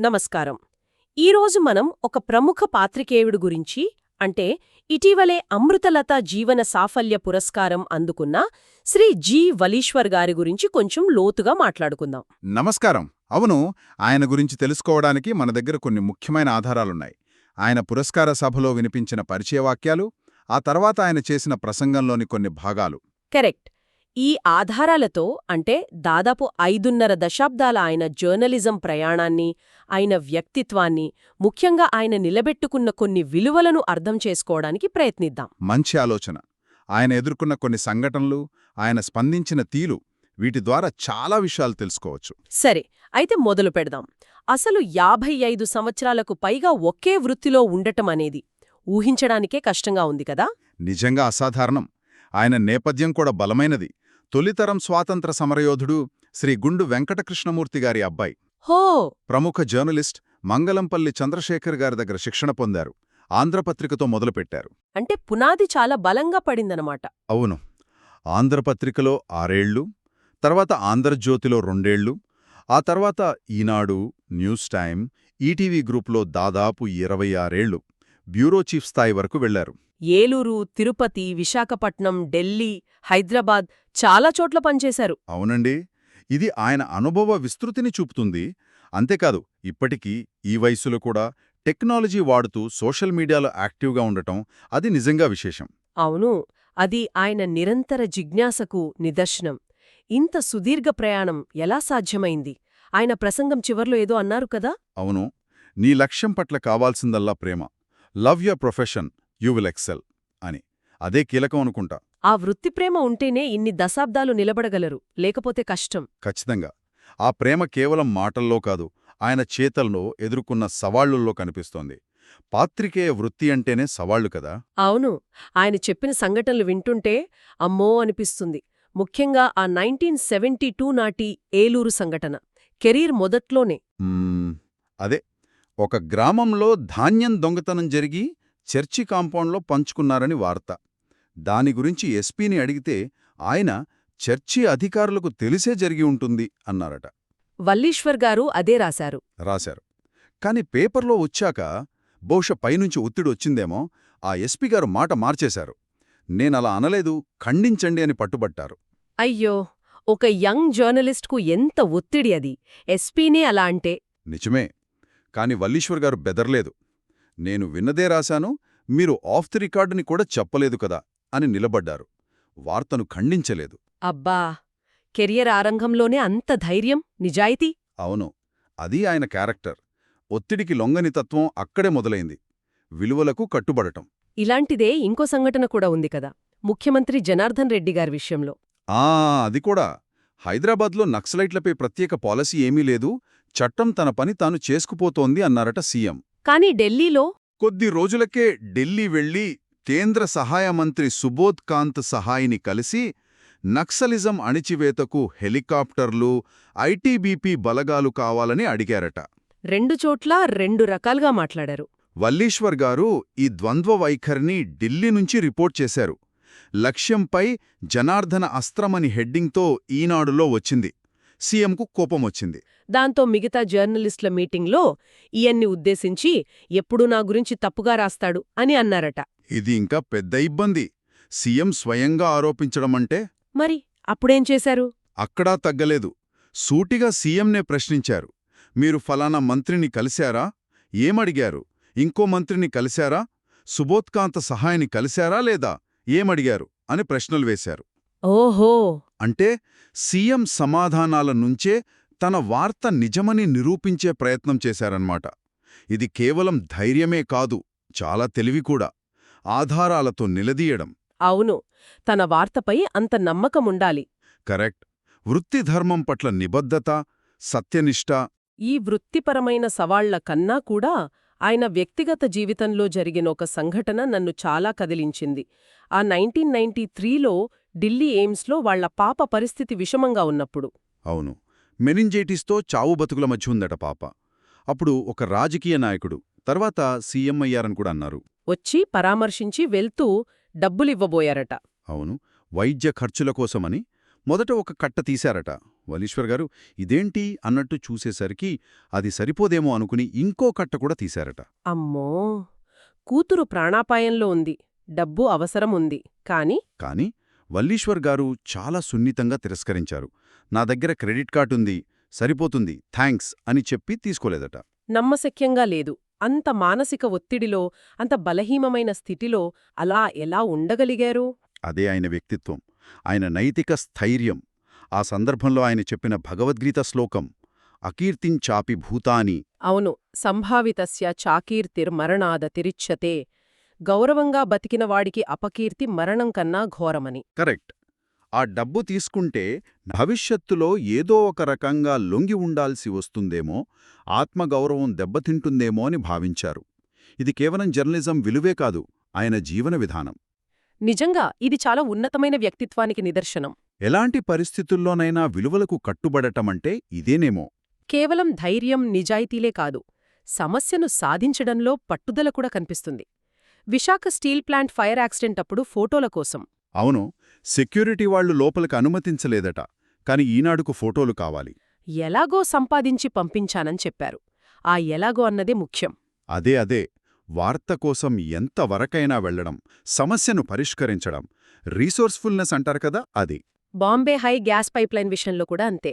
నమస్కారం. ఈరోజు మనం ఒక ప్రముఖ పాత్రికేయుడు గురించి అంటే ఇటీవలే అమృతలత జీవన సాఫల్య పురస్కారం అందుకున్న శ్రీ జి. వలీశ్వర్ గారి గురించి కొంచెం లోతుగా మాట్లాడుకుందాం. నమస్కారం. అవును, ఆయన గురించి తెలుసుకోవడానికి మన దగ్గర కొన్ని ముఖ్యమైన ఆధారాలున్నాయి. ఆయన పురస్కార సభలో వినిపించిన పరిచయవాక్యాలు, ఆ తర్వాత ఆయన చేసిన ప్రసంగంలోని కొన్ని భాగాలు. కరెక్ట్. ఈ ఆధారాలతో అంటే దాదాపు 5.5 దశాబ్దాల ఆయన జర్నలిజం ప్రయాణాన్ని, ఆయన వ్యక్తిత్వాన్ని, ముఖ్యంగా ఆయన నిలబెట్టుకున్న కొన్ని విలువలను అర్థం చేసుకోవడానికి ప్రయత్నిద్దాం. మంచి ఆలోచన. ఆయన ఎదుర్కొన్న కొన్ని సంఘటనలు, ఆయన స్పందించిన తీరు, వీటి ద్వారా చాలా విషయాలు తెలుసుకోవచ్చు. సరే, అయితే మొదలు పెడదాం. అసలు 55 సంవత్సరాలకు పైగా ఒకే వృత్తిలో ఉండటం అనేది ఊహించడానికే కష్టంగా ఉంది కదా. నిజంగా అసాధారణం. ఆయన నేపథ్యం కూడా బలమైనది. తొలితరం స్వాతంత్ర సమరయోధుడు శ్రీ గుండు వెంకటకృష్ణమూర్తి గారి అబ్బాయి. హో! ప్రముఖ జర్నలిస్ట్ మంగళంపల్లి చంద్రశేఖర్ గారి దగ్గర శిక్షణ పొందారు. ఆంధ్రపత్రికతో మొదలుపెట్టారు. అంటే పునాది చాలా బలంగా పడిందనమాట. అవును. ఆంధ్రపత్రికలో 6 ఏళ్లు, తర్వాత ఆంధ్రజ్యోతిలో 2 ఏళ్లు, ఆ తర్వాత ఈనాడు, న్యూస్ టైం, ఈటీవీ గ్రూప్లో దాదాపు 26 ఏళ్లు బ్యూరో చీఫ్ స్థాయి వరకు వెళ్లారు. ఏలూరు, తిరుపతి, విశాఖపట్నం, ఢిల్లీ, హైదరాబాద్ చాలా చోట్ల పనిచేశారు. అవునండి. ఇది ఆయన అనుభవ విస్తృతిని చూపుతుంది. అంతేకాదు, ఇప్పటికీ ఈ వయసులో కూడా టెక్నాలజీ వాడుతూ సోషల్ మీడియాలో యాక్టివ్గా ఉండటం అది నిజంగా విశేషం. అవును, అది ఆయన నిరంతర జిజ్ఞాసకు నిదర్శనం. ఇంత సుదీర్ఘ ప్రయాణం ఎలా సాధ్యమైంది? ఆయన ప్రసంగం చివర్లో ఏదో అన్నారు కదా. అవును, నీ లక్ష్యం పట్ల కావాల్సిందల్లా ప్రేమ. Love your profession, you will excel అని. అదే కీలకం అనుకుంటా. ఆ వృత్తిప్రేమ ఉంటేనే ఇన్ని దశాబ్దాలు నిలబడగలరు, లేకపోతే కష్టం. ఖచ్చితంగా. ఆ ప్రేమ కేవలం మాటల్లో కాదు, ఆయన చేతల్లో ఎదుర్కొన్న సవాళ్లుల్లో కనిపిస్తోంది. పాత్రికేయ వృత్తి అంటేనే సవాళ్లు కదా. అవును, ఆయన చెప్పిన సంఘటనలు వింటుంటే అమ్మో అనిపిస్తుంది. ముఖ్యంగా ఆ 1972 నాటి ఏలూరు సంఘటన, కెరీర్ మొదట్లోనే. అదే, ఒక గ్రామంలో ధాన్యం దొంగతనం జరిగి చర్చి కాంపౌండ్లో పంచుకున్నారని వార్త. దాని గురించి ఎస్పీని అడిగితే ఆయన చర్చి అధికారులకు తెలిసే జరిగి ఉంటుంది అన్నారట. వల్లీశ్వర్ గారు అదే రాశారు. కాని పేపర్లో వచ్చాక బహుశా పైనుంచి ఒత్తిడి వచ్చిందేమో, ఆ ఎస్పీ గారు మాట మార్చేశారు. నేనలా అనలేదు, ఖండించండి అని పట్టుబట్టారు. అయ్యో, ఒక యంగ్ జర్నలిస్ట్కు ఎంత ఒత్తిడి అది. ఎస్పీనే అలా అంటే. నిజమే. కాని వల్లీశ్వర్ గారు బెదర్లేదు. నేను విన్నదే రాశాను, మీరు ఆఫ్ ది రికార్డుని కూడా చెప్పలేదు కదా అని నిలబడ్డారు. వార్తను ఖండించలేదు. అబ్బా, కెరియర్ ఆరంభంలోనే అంత ధైర్యం, నిజాయితీ. అవును, అది ఆయన క్యారెక్టర్. ఒత్తిడికి లొంగని తత్వం అక్కడే మొదలైంది. విలువలకు కట్టుబడటం. ఇలాంటిదే ఇంకో సంఘటన కూడా ఉంది కదా, ముఖ్యమంత్రి జనార్దన్ రెడ్డి గారి విషయంలో. అది కూడా. హైదరాబాద్లో నక్సలైట్లపై ప్రత్యేక పాలసీ ఏమీ లేదు, చట్టం తన పని తాను చేసుకుపోతోంది అన్నారట సీఎం. కానీ ఢిల్లీలో కొద్ది రోజులకే ఢిల్లీ వెళ్లి కేంద్ర సహాయ మంత్రి సుబోధ్ కాంత్ సహాయిని కలిసి నక్సలిజం అణిచివేతకు హెలికాప్టర్లు, ఐటీబీపీ బలగాలు కావాలని అడిగారట. 2 చోట్ల 2 రకాలుగా మాట్లాడారు. వల్లీశ్వర్ గారు ఈ ద్వంద్వ వైఖరిని ఢిల్లీ నుంచి రిపోర్ట్ చేశారు. లక్ష్యంపై జనార్దన అస్త్రమని హెడ్డింగ్తో ఈనాడులో వచ్చింది. సీఎంకు కోపమొచ్చింది. దాంతో మిగతా జర్నలిస్టుల మీటింగ్లో ఈయన్ని ఉద్దేశించి ఎప్పుడూ నా గురించి తప్పుగా రాస్తాడు అని అన్నారట. ఇది ఇంకా పెద్ద ఇబ్బంది. సీఎం స్వయంగా ఆరోపించడమంటే. మరి అప్పుడేం చేశారు? అక్కడా తగ్గలేదు. సూటిగా సీఎంనే ప్రశ్నించారు. మీరు ఫలానా మంత్రిని కలిశారా? ఏమడిగారు? ఇంకో మంత్రిని కలిశారా? సుబోధ్కాంత సహాయని కలిశారా లేదా? ఏమడిగారు అని ప్రశ్నలు వేశారు. ఓహో! అంటే సీఎం సమాధానాల నుంచే తన వార్త నిజమని నిరూపించే ప్రయత్నం చేశారన్నమాట. ఇది కేవలం ధైర్యమే కాదు, చాలా తెలివి కూడా. ఆధారాలతో నిలదీయడం. అవును, తన వార్తపై అంత నమ్మకముండాలి. కరెక్ట్. వృత్తిధర్మం పట్ల నిబద్ధత, సత్యనిష్ట. ఈ వృత్తిపరమైన సవాళ్ల కన్నా కూడా ఆయన వ్యక్తిగత జీవితంలో జరిగిన ఒక సంఘటన నన్ను చాలా కదిలించింది. ఆ 1993లో ఢిల్లీ ఎయిమ్స్లో వాళ్ల పాప పరిస్థితి విషమంగా ఉన్నప్పుడు. అవును, మెనింజైటిస్తో చావు బతుకుల మధ్య ఉందట పాప. అప్పుడు ఒక రాజకీయ నాయకుడు, తర్వాత సీఎం అయ్యారని కూడా అన్నారు, వచ్చి పరామర్శించి వెళ్తూ డబ్బులివ్వబోయారట. అవును, వైద్య ఖర్చుల కోసమని. మొదట ఒక కట్ట తీశారట. వలీశ్వర్ గారు ఇదేంటి అన్నట్టు చూసేసరికి అది సరిపోదేమో అనుకుని ఇంకో కట్ట కూడా తీశారట. అమ్మో! కూతురు ప్రాణాపాయంలో ఉంది. డబ్బు అవసరం ఉంది. కాని వల్లీశ్వర్ గారు చాలా సున్నితంగా తిరస్కరించారు. నా దగ్గర క్రెడిట్ కార్డుంది, సరిపోతుంది, థాంక్స్ అని చెప్పి తీసుకోలేదట. నమ్మశక్యంగా లేదు. అంత మానసిక ఒత్తిడిలో, అంత బలహీనమైన స్థితిలో అలా ఎలా ఉండగలిగారు? అదే ఆయన వ్యక్తిత్వం, ఆయన నైతిక స్థైర్యం. ఆ సందర్భంలో ఆయన చెప్పిన భగవద్గీత శ్లోకం అకీర్తించాపి భూతాని. అవును, సంభావితస్య చాకీర్తిర్మరణాదతిరిచ్యతే. గౌరవంగా బతికినవాడికి అపకీర్తి మరణం కన్నా ఘోరమని. కరెక్ట్. ఆ డబ్బు తీసుకుంటే భవిష్యత్తులో ఏదో ఒక రకంగా లొంగి ఉండాల్సి వస్తుందేమో, ఆత్మగౌరవం దెబ్బతింటుందేమో అని భావించారు. ఇది కేవలం జర్నలిజం విలువే కాదు, ఆయన జీవన విధానం. నిజంగా ఇది చాలా ఉన్నతమైన వ్యక్తిత్వానికి నిదర్శనం. ఎలాంటి పరిస్థితుల్లోనైనా విలువలకు కట్టుబడటమంటే ఇదేనేమో. కేవలం ధైర్యం, నిజాయితీలే కాదు, సమస్యను సాధించడంలో పట్టుదల కూడా కనిపిస్తుంది. Visakha steel plant fire accident అప్పుడు ఫోటోల కోసం. అవును, సెక్యూరిటీ వాళ్లు లోపలికి అనుమతించలేదట. కాని ఈనాడుకు ఫోటోలు కావాలి. ఎలాగో సంపాదించి పంపించానని చెప్పారు. ఆ ఎలాగో అన్నదే ముఖ్యం. అదే వార్త కోసం ఎంతవరకైనా వెళ్లడం, సమస్యను పరిష్కరించడం, రీసోర్స్ఫుల్నెస్ అంటారు కదా, అది. బాంబే హై గ్యాస్ పైప్లైన్ విషయంలో కూడా అంతే.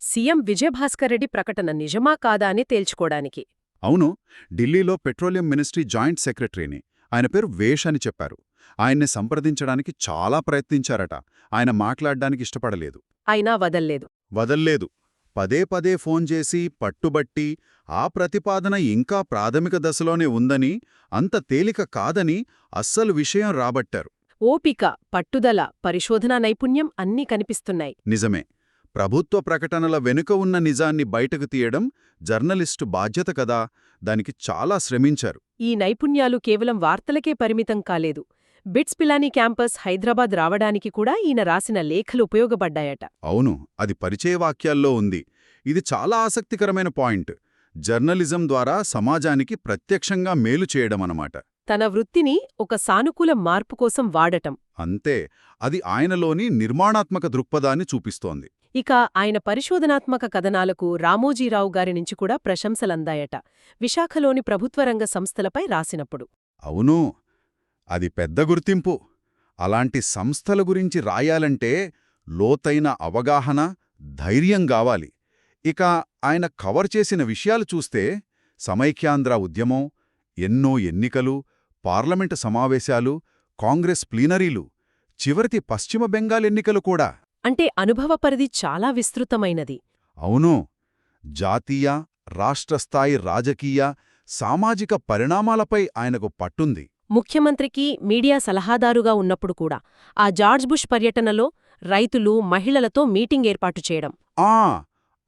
సీఎం విజయభాస్కర్ రెడ్డి ప్రకటన నిజమా కాదా అని తేల్చుకోవడానికి. అవును, ఢిల్లీలో పెట్రోలియం మినిస్ట్రీ జాయింట్ సెక్రటరీని, ఆయన పేరు వేష్ అని చెప్పారు. ఆయన్ని సంప్రదించడానికి చాలా ప్రయత్నించారట. ఆయన మాట్లాడ్డానికి ఇష్టపడలేదు. అయినా వదల్లేదు. పదే ఫోన్ చేసి పట్టుబట్టి ఆ ప్రతిపాదన ఇంకా ప్రాథమిక దశలోనే ఉందని, అంత తేలిక కాదని అస్సలు విషయం రాబట్టారు. ఓపిక, పట్టుదల, పరిశోధనా నైపుణ్యం అన్నీ కనిపిస్తున్నాయి. నిజమే. ప్రభుత్వ ప్రకటనల వెనుక ఉన్న నిజాన్ని బయటకు తీయడం జర్నలిస్టు బాధ్యత కదా, దానికి చాలా శ్రమించారు. ఈ నైపుణ్యాలు కేవలం వార్తలకే పరిమితం కాలేదు. బిట్స్ పిలానీ క్యాంపస్ హైదరాబాద్ రావడానికి కూడా ఈయన రాసిన లేఖలు ఉపయోగపడ్డాయట. అవును, అది పరిచయవాక్యాల్లో ఉంది. ఇది చాలా ఆసక్తికరమైన పాయింట్. జర్నలిజం ద్వారా సమాజానికి ప్రత్యక్షంగా మేలు చేయడమన్నమాట. తన వృత్తిని ఒక సానుకూల మార్పు కోసం వాడటం. అంతే, అది ఆయనలోని నిర్మాణాత్మక దృక్పథాన్ని చూపిస్తోంది. ఇక ఆయన పరిశోధనాత్మక కథనాలకు రామోజీరావు గారి నుంచి కూడా ప్రశంసలందాయట, విశాఖలోని ప్రభుత్వరంగ సంస్థలపై రాసినప్పుడు. అవును, అది పెద్ద గుర్తింపు. అలాంటి సంస్థల గురించి రాయాలంటే లోతైన అవగాహన, ధైర్యం గావాలి. ఇక ఆయన కవర్ చేసిన విషయాలు చూస్తే సమైక్యాంధ్ర ఉద్యమం, ఎన్నో ఎన్నికలు, పార్లమెంటు సమావేశాలు, కాంగ్రెస్ ప్లీనరీలు, చివరిది పశ్చిమ బెంగాల్ ఎన్నికలు కూడా. అంటే అనుభవ పరిధి చాలా విస్తృతమైనది. అవును, జాతీయ, రాష్ట్రస్థాయి రాజకీయ, సామాజిక పరిణామాలపై ఆయనకు పట్టుంది. ముఖ్యమంత్రికి మీడియా సలహాదారుగా ఉన్నప్పుడు కూడా ఆ జార్జ్ బుష్ పర్యటనలో రైతులు, మహిళలతో మీటింగ్ ఏర్పాటు చేయడం.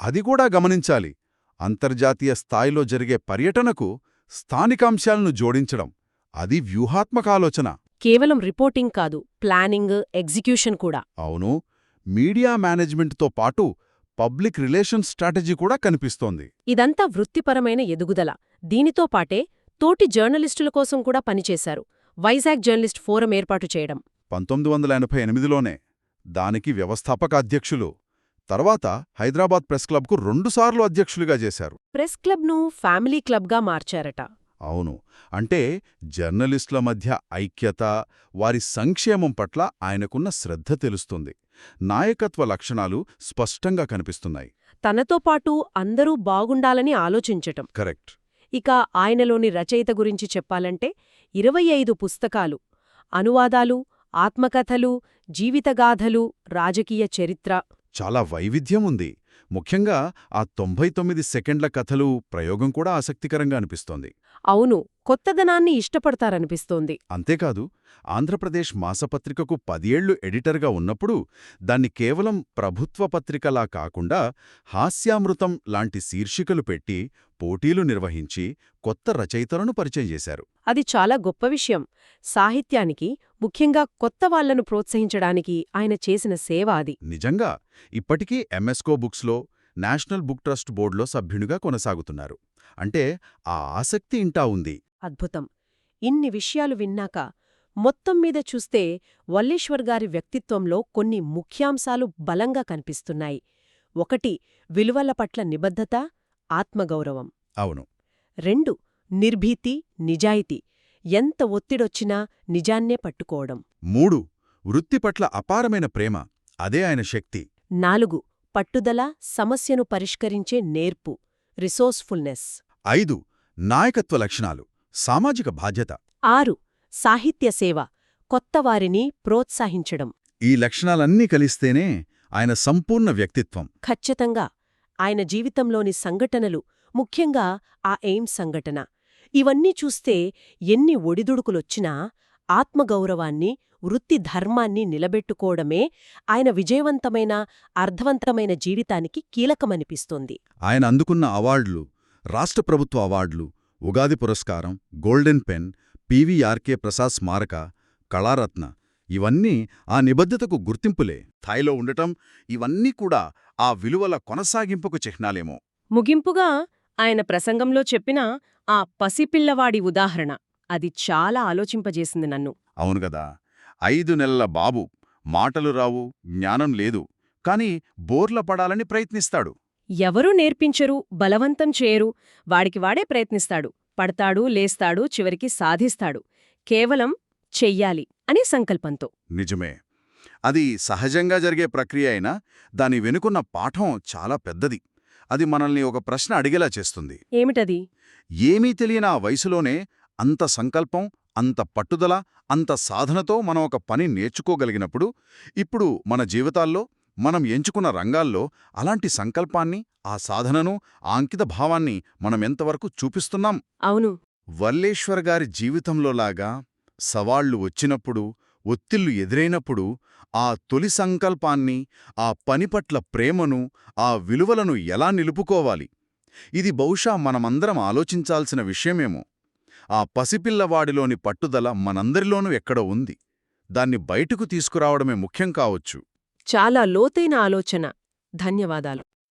అది కూడా గమనించాలి. అంతర్జాతీయ స్థాయిలో జరిగే పర్యటనకు స్థానికాంశాలను జోడించడం, అది వ్యూహాత్మక ఆలోచన. కేవలం రిపోర్టింగ్ కాదు, ప్లానింగ్, ఎగ్జిక్యూషన్ కూడా. అవును, మీడియా మేనేజ్మెంట్తో పాటు పబ్లిక్ రిలేషన్స్ స్ట్రాటజీ కూడా కనిపిస్తోంది. ఇదంతా వృత్తిపరమైన ఎదుగుదల. దీనితో పాటే తోటి జర్నలిస్టుల కోసం కూడా పనిచేశారు. వైజాగ్ జర్నలిస్ట్ ఫోరం ఏర్పాటు చేయడం 1988లోనే. దానికి వ్యవస్థాపక అధ్యక్షులు. తర్వాత హైదరాబాద్ ప్రెస్ క్లబ్కు 2 సార్లు అధ్యక్షులుగా చేశారు. ప్రెస్ క్లబ్ను ఫ్యామిలీ క్లబ్గా మార్చారట. అవును, అంటే జర్నలిస్టుల మధ్య ఐక్యత, వారి సంక్షేమం పట్ల ఆయనకున్న శ్రద్ధ తెలుస్తుంది. నాయకత్వ లక్షణాలు స్పష్టంగా కనిపిస్తున్నాయి. తనతో పాటు అందరూ బాగుండాలని ఆలోచించటం. కరెక్ట్. ఇక ఆయనలోని రచయిత గురించి చెప్పాలంటే 25 పుస్తకాలు, అనువాదాలు, ఆత్మకథలు, జీవితగాథలు, రాజకీయ చరిత్ర. చాలా వైవిధ్యం ఉంది. ముఖ్యంగా ఆ 99 సెకండ్ల కథలు ప్రయోగం కూడా ఆసక్తికరంగా అనిపిస్తోంది. అవును, కొత్తదనాన్ని ఇష్టపడతారనిపిస్తోంది. అంతేకాదు, ఆంధ్రప్రదేశ్ మాసపత్రికకు 10 ఏళ్లు ఎడిటర్గా ఉన్నప్పుడు దాన్ని కేవలం ప్రభుత్వ పత్రికలా కాకుండా హాస్యామృతం లాంటి శీర్షికలు పెట్టి పోటీలు నిర్వహించి కొత్త రచయితలను పరిచయం చేశారు. అది చాలా గొప్ప విషయం. సాహిత్యానికి, ముఖ్యంగా కొత్త వాళ్లను ప్రోత్సహించడానికి ఆయన చేసిన సేవ అది. నిజంగా. ఇప్పటికీ ఎంఎస్కో బుక్స్లో, నేషనల్ బుక్ ట్రస్ట్ బోర్డులో సభ్యునిగా కొనసాగుతున్నారు. అంటే ఆ ఆసక్తి ఇంటా ఉంది. అద్భుతం. ఇన్ని విషయాలు విన్నాక మొత్తం మీద చూస్తే వల్లీశ్వర్ గారి వ్యక్తిత్వంలో కొన్ని ముఖ్యాంశాలు బలంగా కనిపిస్తున్నాయి. 1 విలువల పట్ల నిబద్ధత, ఆత్మగౌరవం. అవును. 2 నిర్భీతి, నిజాయితీ. ఎంత ఒత్తిడొచ్చినా నిజాన్నే పట్టుకోవడం. 3 వృత్తి పట్ల అపారమైన ప్రేమ, అదే ఆయన శక్తి. 4 పట్టుదల, సమస్యను పరిష్కరించే నేర్పు, రిసోర్స్ఫుల్నెస్. 5 నాయకత్వ లక్షణాలు, సామాజిక బాధ్యత. 6 సాహిత్య సేవ, కొత్తవారిని ప్రోత్సహించడం. ఈ లక్షణాలన్నీ కలిస్తేనే ఆయన సంపూర్ణ వ్యక్తిత్వం. ఖచ్చితంగా ఆయన జీవితంలోని సంఘటనలు, ముఖ్యంగా ఆ ఎయిమ్స్ సంఘటన, ఇవన్నీ చూస్తే ఎన్ని ఒడిదుడుకులొచ్చినా ఆత్మగౌరవాన్ని, వృత్తి ధర్మాన్ని నిలబెట్టుకోవడమే ఆయన విజయవంతమైన, అర్థవంతమైన జీవితానికి కీలకమనిపిస్తోంది. ఆయన అందుకున్న అవార్డులు, రాష్ట్ర ప్రభుత్వ అవార్డులు, ఉగాది పురస్కారం, గోల్డెన్ పెన్, పివిఆర్కే ప్రసాద్ స్మారక, కళారత్న, ఇవన్నీ ఆ నిబద్ధతకు గుర్తింపులే. స్థాయిలో ఉండటం, ఇవన్నీ కూడా ఆ విలువల కొనసాగింపుకు చిహ్నాలేమో. ముగింపుగా ఆయన ప్రసంగంలో చెప్పిన ఆ పసిపిల్లవాడి ఉదాహరణ, అది చాలా ఆలోచింపజేసింది నన్ను. అవునుగదా, 5 నెలల బాబు, మాటలు రావు, జ్ఞానం లేదు, కాని బోర్ల పడాలని ప్రయత్నిస్తాడు. ఎవరూ నేర్పించరు, బలవంతం చేయరు, వాడికి వాడే ప్రయత్నిస్తాడు, పడతాడు, లేస్తాడు, చివరికి సాధిస్తాడు. కేవలం చెయ్యాలి అనే సంకల్పంతో. నిజమే. అది సహజంగా జరిగే ప్రక్రియ అయినా దాని వెనుకున్న పాఠం చాలా పెద్దది. అది మనల్ని ఒక ప్రశ్న అడిగేలా చేస్తుంది. ఏమిటది? ఏమీ తెలియని ఆ వయసులోనే అంత సంకల్పం, అంత పట్టుదల, అంత సాధనతో మనం ఒక పని నేర్చుకోగలిగినప్పుడు, ఇప్పుడు మన జీవితాల్లో, మనం ఎంచుకున్న రంగాల్లో అలాంటి సంకల్పాన్ని, ఆ సాధనను, ఆ అంకిత భావాన్ని మనమెంతవరకు చూపిస్తున్నాం? అవును. వల్లేశ్వర్ గారి జీవితంలోలాగా సవాళ్లు వచ్చినప్పుడు, ఒత్తిళ్లు ఎదురైనప్పుడు ఆ తొలి సంకల్పాన్ని, ఆ పని పట్ల ప్రేమను, ఆ విలువలను ఎలా నిలుపుకోవాలి? ఇది బహుశా మనమందరం ఆలోచించాల్సిన విషయమేమో. ఆ పసిపిల్లవాడిలోని పట్టుదల మనందరిలోనూ ఎక్కడో ఉంది. దాన్ని బయటకు తీసుకురావడమే ముఖ్యం కావచ్చు. చాలా లోతైన ఆలోచన. ధన్యవాదాలు.